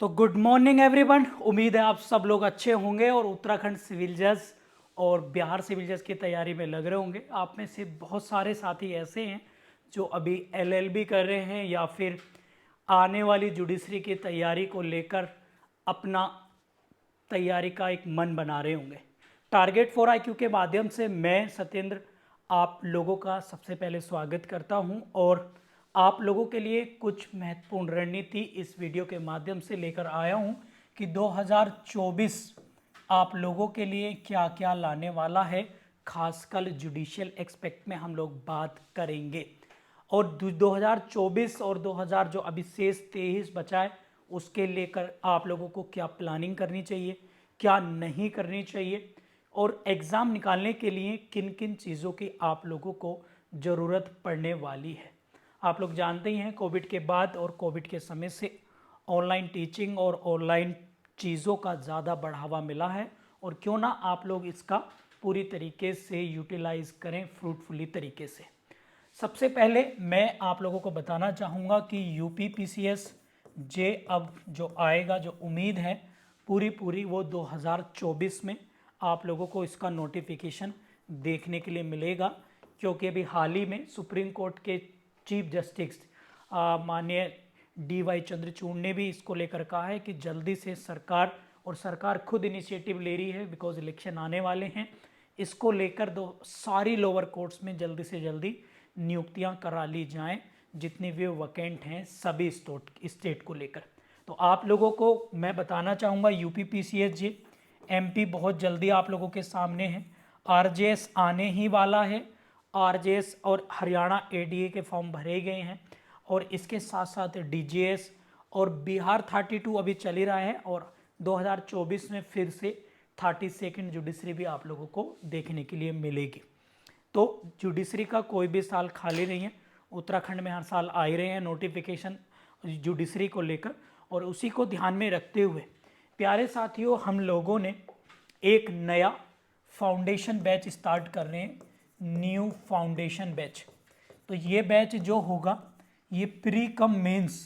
तो good morning everyone. उम्मीद है आप सब लोग अच्छे होंगे और उत्तराखंड सिविल जज और बिहार सिविल जज की तैयारी में लग रहे होंगे। आप में से बहुत सारे साथी ऐसे हैं जो अभी एलएलबी कर रहे हैं या फिर आने वाली जुडिशरी की तैयारी को लेकर अपना तैयारी का एक मन बना रहे होंगे। टारगेट फॉर आईक्यू के माध्यम से मैं सत्येंद्र आप लोगों का सबसे पहले स्वागत करता हूं और आप लोगों के लिए कुछ महत्वपूर्ण रणनीति इस वीडियो के माध्यम से लेकर आया हूं कि 2024 आप लोगों के लिए क्या क्या लाने वाला है। खासकर जुडिशियल एक्सपेक्ट में हम लोग बात करेंगे और 2024 और 2000 जो अभी शेष 23 बचा है उसके लेकर आप लोगों को क्या प्लानिंग करनी चाहिए, क्या नहीं करनी चाहिए और एग्ज़ाम निकालने के लिए किन किन चीज़ों की आप लोगों को ज़रूरत पड़ने वाली है। आप लोग जानते ही हैं कोविड के बाद और कोविड के समय से ऑनलाइन टीचिंग और ऑनलाइन चीज़ों का ज़्यादा बढ़ावा मिला है और क्यों ना आप लोग इसका पूरी तरीके से यूटिलाइज करें फ्रूटफुली तरीके से। सबसे पहले मैं आप लोगों को बताना चाहूँगा कि यूपी पीसीएस जे अब जो आएगा, जो उम्मीद है पूरी वो 2024 में आप लोगों को इसका नोटिफिकेशन देखने के लिए मिलेगा, क्योंकि अभी हाल ही में सुप्रीम कोर्ट के चीफ जस्टिस माननीय DY चंद्रचूड़ ने भी इसको लेकर कहा है कि जल्दी से सरकार खुद इनिशिएटिव ले रही है, बिकॉज इलेक्शन आने वाले हैं। इसको लेकर सारी लोअर कोर्ट्स में जल्दी से जल्दी नियुक्तियां करा ली जाएं, जितनी भी वैकेंट हैं सभी स्टेट को लेकर। तो आप लोगों को मैं बताना चाहूँगा यूपी पीसीएस जी, MP बहुत जल्दी आप लोगों के सामने है, RJS आने ही वाला है। RJS और हरियाणा ADA के फॉर्म भरे गए हैं और इसके साथ साथ DJS और बिहार 32 अभी चल ही रहा है और 2024 में फिर से 32nd जुडिशरी भी आप लोगों को देखने के लिए मिलेगी। तो जुडिशरी का कोई भी साल खाली नहीं है, उत्तराखंड में हर साल आ ही रहे हैं नोटिफिकेशन जुडिशरी को लेकर और उसी को ध्यान में रखते हुए प्यारे साथियों हम लोगों ने एक नया फाउंडेशन बैच स्टार्ट कर रहे हैं, न्यू फाउंडेशन बैच। तो ये बैच जो होगा ये प्री कम मेंस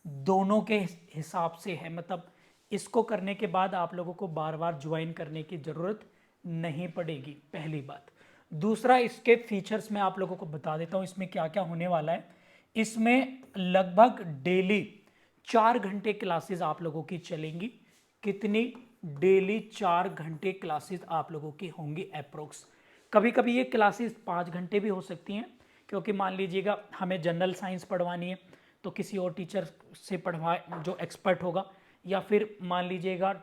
दोनों के हिसाब से है, मतलब इसको करने के बाद आप लोगों को बार बार ज्वाइन करने की ज़रूरत नहीं पड़ेगी, पहली बात। दूसरा, इसके फीचर्स मैं आप लोगों को बता देता हूँ इसमें क्या क्या होने वाला है। इसमें लगभग डेली 4 घंटे क्लासेस आप लोगों की चलेंगी। कितनी? डेली 4 घंटे क्लासेस आप लोगों की होंगी अप्रोक्स। कभी कभी ये क्लासेस 5 घंटे भी हो सकती हैं, क्योंकि मान लीजिएगा हमें जनरल साइंस पढ़वानी है तो किसी और टीचर से पढ़वाए जो एक्सपर्ट होगा, या फिर मान लीजिएगा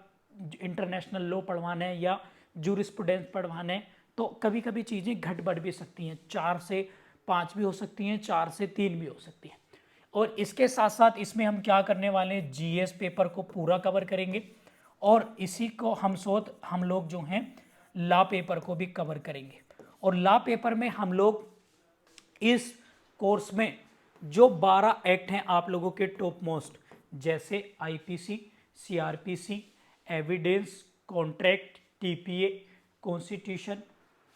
इंटरनेशनल लॉ पढ़वाना है या जूरिस्प्रूडेंस पढ़वाना है, तो कभी कभी चीज़ें घट बढ़ भी सकती हैं, 4 से 5 भी हो सकती हैं, 4 से 3 भी हो सकती हैं। और इसके साथ साथ इसमें हम क्या करने वाले हैं, GS पेपर को पूरा कवर करेंगे और इसी को हम लोग जो हैं लॉ पेपर को भी कवर करेंगे। और लॉ पेपर में हम लोग इस कोर्स में जो 12 एक्ट हैं आप लोगों के टॉप मोस्ट, जैसे IPC, CRPC, evidence, contract, TPA, constitution,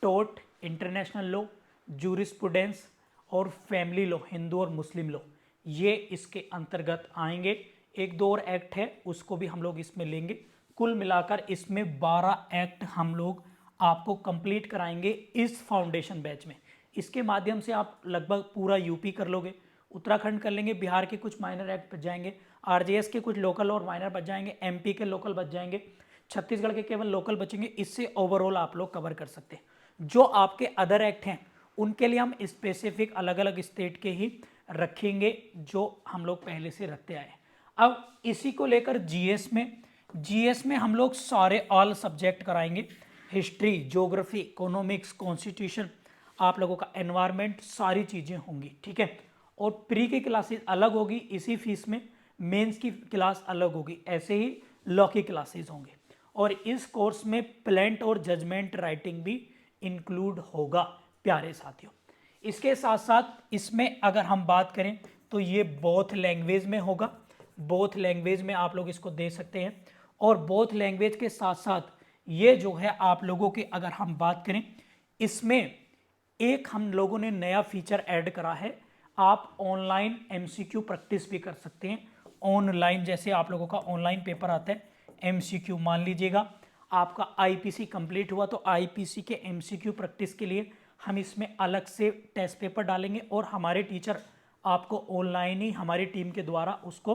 tort, international law, jurisprudence और फैमिली लॉ, हिंदू और मुस्लिम लॉ, ये इसके अंतर्गत आएंगे। एक दो और एक्ट है उसको भी हम लोग इसमें लेंगे। कुल मिलाकर इसमें 12 एक्ट हम लोग आपको कंप्लीट कराएंगे इस फाउंडेशन बैच में। इसके माध्यम से आप लगभग पूरा यूपी कर लोगे, उत्तराखंड कर लेंगे, बिहार के कुछ माइनर एक्ट बच जाएंगे, RJS के कुछ लोकल और माइनर बच जाएंगे, MP के लोकल बच जाएंगे, छत्तीसगढ़ के केवल लोकल बचेंगे। इससे ओवरऑल आप लोग कवर कर सकते हैं। जो आपके अदर एक्ट हैं उनके लिए हम स्पेसिफिक अलग अलग स्टेट के ही रखेंगे, जो हम लोग पहले से रखते आए हैं। अब इसी को लेकर GS में हम लोग सारे ऑल सब्जेक्ट कराएंगे, हिस्ट्री, ज्योग्राफी, इकोनॉमिक्स, कॉन्स्टिट्यूशन, आप लोगों का एनवायरनमेंट, सारी चीज़ें होंगी, ठीक है। और प्री की क्लासेस अलग होगी इसी फीस में, मेंस की क्लास अलग होगी, ऐसे ही लॉ की क्लासेस होंगे। और इस कोर्स में प्लेंट और जजमेंट राइटिंग भी इंक्लूड होगा प्यारे साथियों। इसके साथ साथ इसमें अगर हम बात करें तो ये बोथ लैंग्वेज में होगा, बोथ लैंग्वेज में आप लोग इसको दे सकते हैं। और बोथ लैंग्वेज के साथ साथ ये जो है आप लोगों की अगर हम बात करें, इसमें एक हम लोगों ने नया फीचर ऐड करा है, आप ऑनलाइन MCQ प्रैक्टिस भी कर सकते हैं ऑनलाइन, जैसे आप लोगों का ऑनलाइन पेपर आता है MCQ, मान लीजिएगा आपका IPC कंप्लीट हुआ तो IPC के MCQ प्रैक्टिस के लिए हम इसमें अलग से टेस्ट पेपर डालेंगे और हमारे टीचर आपको ऑनलाइन ही हमारी टीम के द्वारा उसको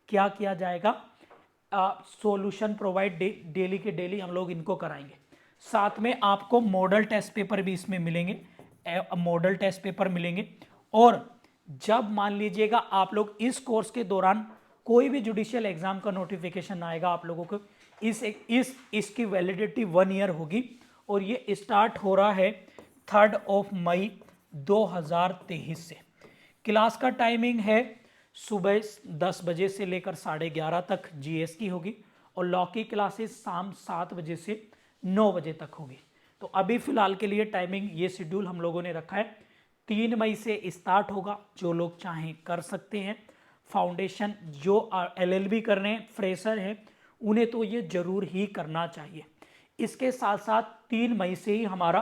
क्या किया जाएगा, सॉल्यूशन प्रोवाइड डेली के डेली हम लोग इनको कराएंगे। साथ में आपको मॉडल टेस्ट पेपर भी इसमें मिलेंगे, मॉडल टेस्ट पेपर मिलेंगे। और जब मान लीजिएगा आप लोग इस कोर्स के दौरान कोई भी जुडिशियल एग्जाम का नोटिफिकेशन आएगा आप लोगों को, इसकी वैलिडिटी 1 ईयर होगी और ये स्टार्ट हो रहा है 3 मई 2023 से। क्लास का टाइमिंग है सुबह 10 बजे से लेकर 11:30 तक GS की होगी और लॉ की क्लासेस शाम 7 बजे से 9 बजे तक होगी। तो अभी फिलहाल के लिए टाइमिंग ये शेड्यूल हम लोगों ने रखा है। 3 मई से स्टार्ट होगा, जो लोग चाहें कर सकते हैं। फाउंडेशन जो LLB कर रहे हैं, फ्रेशर हैं, उन्हें तो ये जरूर ही करना चाहिए। इसके साथ साथ 3 मई से ही हमारा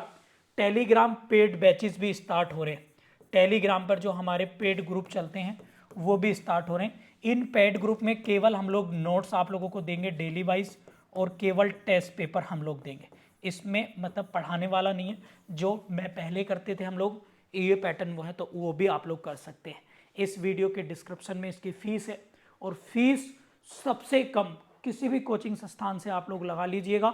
टेलीग्राम पेड बैचेस भी स्टार्ट हो रहे हैं। टेलीग्राम पर जो हमारे पेड ग्रुप चलते हैं वो भी स्टार्ट हो रहे हैं। इन पेड ग्रुप में केवल हम लोग नोट्स आप लोगों को देंगे डेली वाइज और केवल टेस्ट पेपर हम लोग देंगे। इसमें मतलब पढ़ाने वाला नहीं है, जो मैं पहले करते थे हम लोग, ये पैटर्न वो है तो वो भी आप लोग कर सकते हैं। इस वीडियो के डिस्क्रिप्शन में इसकी फीस है और फीस सबसे कम किसी भी कोचिंग संस्थान से आप लोग लगा लीजिएगा,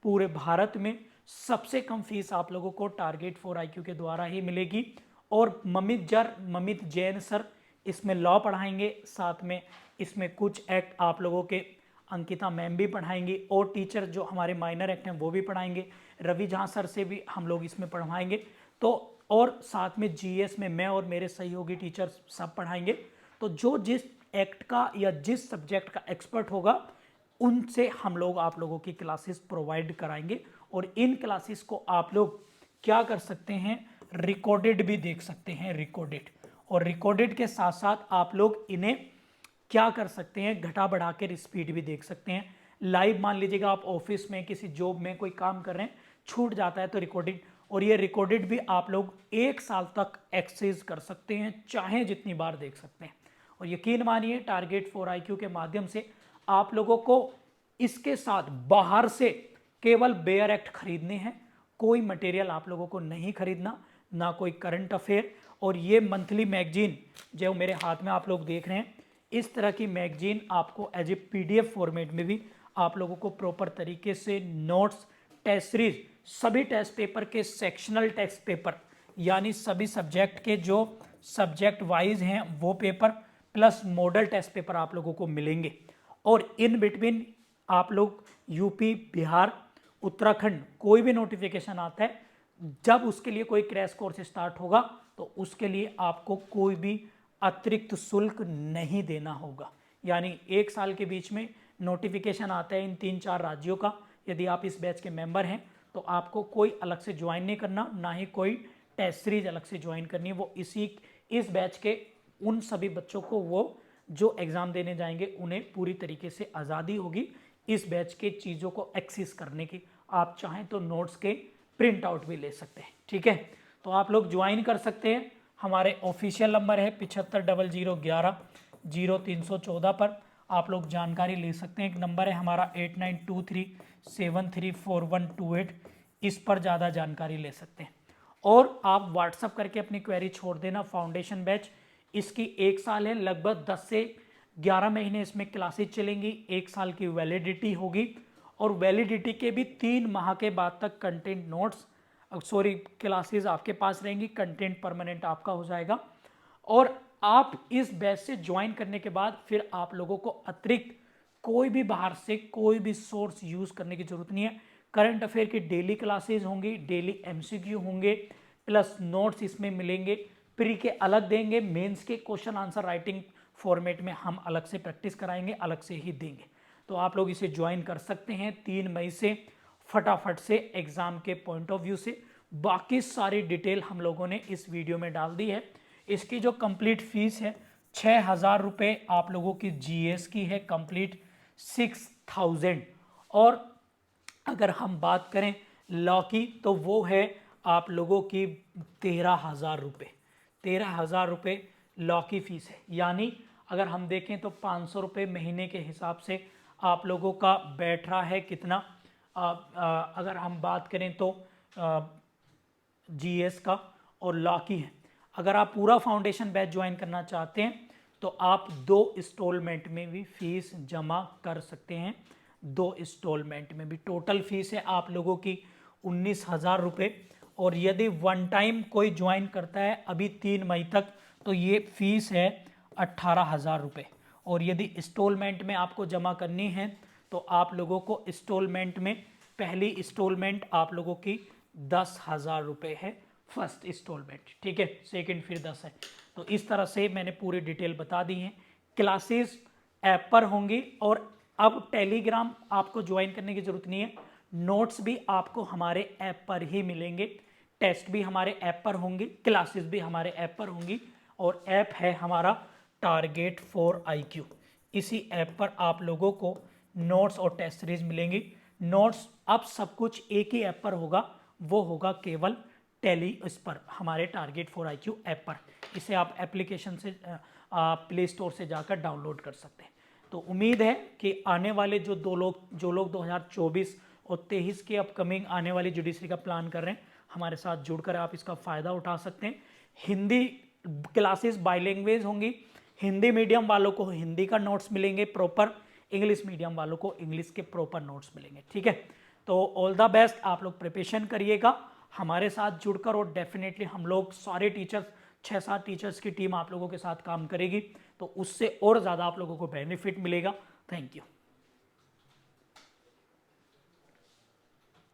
पूरे भारत में सबसे कम फीस आप लोगों को टारगेट 4 IQ के द्वारा ही मिलेगी। और ममित जैन सर इसमें लॉ पढ़ाएंगे, साथ में इसमें कुछ एक्ट आप लोगों के अंकिता मैम भी पढ़ाएंगी और टीचर जो हमारे माइनर एक्ट हैं वो भी पढ़ाएंगे। रवि झा सर से भी हम लोग इसमें पढ़वाएंगे। तो और साथ में GS में मैं और मेरे सहयोगी टीचर सब पढ़ाएंगे। तो जो जिस एक्ट का या जिस सब्जेक्ट का एक्सपर्ट होगा उनसे हम लोग आप लोगों की क्लासेस प्रोवाइड कराएंगे। और इन क्लासेस को आप लोग क्या कर सकते हैं, रिकॉर्डेड भी देख सकते हैं, रिकॉर्डेड। और रिकॉर्डेड के साथ साथ आप लोग इन्हें क्या कर सकते हैं, घटा बढ़ा कर स्पीड भी देख सकते हैं। लाइव मान लीजिएगा आप ऑफिस में किसी जॉब में कोई काम कर रहे हैं, छूट जाता है तो रिकॉर्डेड, और ये रिकॉर्डेड भी आप लोग 1 साल तक एक्सेस कर सकते हैं, चाहे जितनी बार देख सकते हैं। और यकीन मानिए टारगेट 4 IQ के माध्यम से आप लोगों को इसके साथ बाहर से केवल बेयर एक्ट खरीदने हैं, कोई मटेरियल आप लोगों को नहीं खरीदना, ना कोई करंट अफेयर। और ये मंथली मैगजीन जो मेरे हाथ में आप लोग देख रहे हैं, इस तरह की मैगजीन आपको एज ए PDF फॉर्मेट में भी आप लोगों को प्रॉपर तरीके से नोट्स, टेस्ट सीरीज, सभी टेस्ट पेपर के सेक्शनल टेस्ट पेपर यानी सभी सब्जेक्ट के जो सब्जेक्ट वाइज हैं वो paper plus model test paper आप लोगों को मिलेंगे। और इन बिटवीन आप लोग यूपी, बिहार, उत्तराखंड कोई भी नोटिफिकेशन आता है, जब उसके लिए कोई क्रैश कोर्स स्टार्ट होगा तो उसके लिए आपको कोई भी अतिरिक्त शुल्क नहीं देना होगा। यानी 1 साल के बीच में नोटिफिकेशन आता है इन 3-4 राज्यों का, यदि आप इस बैच के मेंबर हैं तो आपको कोई अलग से ज्वाइन नहीं करना, ना ही कोई टेस्ट सीरीज अलग से ज्वाइन करनी है। वो इस बैच के उन सभी बच्चों को वो जो एग्ज़ाम देने जाएंगे उन्हें पूरी तरीके से आज़ादी होगी इस बैच के चीज़ों को एक्सेस करने की। आप चाहें तो नोट्स के प्रिंट आउट भी ले सकते हैं, ठीक है। तो आप लोग ज्वाइन कर सकते हैं। हमारे ऑफिशियल नंबर है 7500110314 पर आप लोग जानकारी ले सकते हैं। एक नंबर है हमारा 8923734128, इस पर ज़्यादा जानकारी ले सकते हैं। और आप व्हाट्सअप करके अपनी क्वेरी छोड़ देना। फाउंडेशन बैच इसकी 1 साल है, लगभग 10 से 11 महीने इसमें क्लासेज चलेंगी, 1 साल की वैलिडिटी होगी और वैलिडिटी के भी 3 माह के बाद तक कंटेंट नोट्स क्लासेस आपके पास रहेंगी, कंटेंट परमानेंट आपका हो जाएगा। और आप इस बैच से ज्वाइन करने के बाद फिर आप लोगों को अतिरिक्त कोई भी बाहर से कोई भी सोर्स यूज करने की जरूरत नहीं है। करंट अफेयर की डेली क्लासेस होंगी, डेली MCQ होंगे, प्लस नोट्स इसमें मिलेंगे, प्री के अलग देंगे, मेंस के क्वेश्चन आंसर राइटिंग फॉर्मेट में हम अलग से प्रैक्टिस कराएंगे, अलग से ही देंगे। तो आप लोग इसे ज्वाइन कर सकते हैं 3 मई से, फटाफट से एग्जाम के पॉइंट ऑफ व्यू से। बाकी सारी डिटेल हम लोगों ने इस वीडियो में डाल दी है। इसकी जो कंप्लीट फीस है 6,000 रुपये आप लोगों की GS की है, कंप्लीट 6,000। और अगर हम बात करें लॉ की तो वो है आप लोगों की 13,000 रुपये। 13,000 रुपये लॉ की फीस है। यानी अगर हम देखें तो 500 रुपये महीने के हिसाब से आप लोगों का बैठ रहा है कितना, अगर हम बात करें तो जीएस का और लॉ की है। अगर आप पूरा फाउंडेशन बैच ज्वाइन करना चाहते हैं तो आप 2 इंस्टॉलमेंट में भी फीस जमा कर सकते हैं। 2 इंस्टॉलमेंट में भी टोटल फीस है आप लोगों की 19,000 रुपये। और यदि वन टाइम कोई ज्वाइन करता है अभी 3 मई तक तो ये फीस है 18,000 रुपये। और यदि इंस्टॉलमेंट में आपको जमा करनी है तो आप लोगों को इंस्टॉलमेंट में पहली इंस्टॉलमेंट आप लोगों की 10,000 रुपये है, फर्स्ट इंस्टॉलमेंट, ठीक है। सेकंड फिर 10 है। तो इस तरह से मैंने पूरी डिटेल बता दी है। क्लासेस ऐप पर होंगी और अब टेलीग्राम आपको ज्वाइन करने की जरूरत नहीं है, नोट्स भी आपको हमारे ऐप पर ही मिलेंगे, टेस्ट भी हमारे ऐप पर होंगे, क्लासेस भी हमारे ऐप पर होंगी। और ऐप है हमारा टारगेट फॉर IQ। इसी ऐप पर आप लोगों को नोट्स और टेस्ट सीरीज मिलेंगी। नोट्स अब सब कुछ एक ही ऐप पर होगा, वो होगा केवल टेली इस पर, हमारे टारगेट फॉर IQ ऐप पर। इसे आप एप्लीकेशन से प्ले स्टोर से जाकर डाउनलोड कर सकते हैं। तो उम्मीद है कि आने वाले जो लोग 2024 और 23 के अपकमिंग आने वाली जुडिशरी का प्लान कर रहे हैं, हमारे साथ जुड़कर आप इसका फ़ायदा उठा सकते हैं। हिंदी क्लासेस बाईलैंग्वेज होंगी, हिंदी मीडियम वालों को हिंदी का नोट्स मिलेंगे प्रॉपर, इंग्लिश मीडियम वालों को इंग्लिश के प्रॉपर नोट्स मिलेंगे, ठीक है। तो ऑल द बेस्ट, आप लोग प्रिपरेशन करिएगा हमारे साथ जुड़कर। और डेफिनेटली हम लोग सारे टीचर्स, 6-7 टीचर्स की टीम आप लोगों के साथ काम करेगी, तो उससे और ज़्यादा आप लोगों को बेनिफिट मिलेगा। Thank you.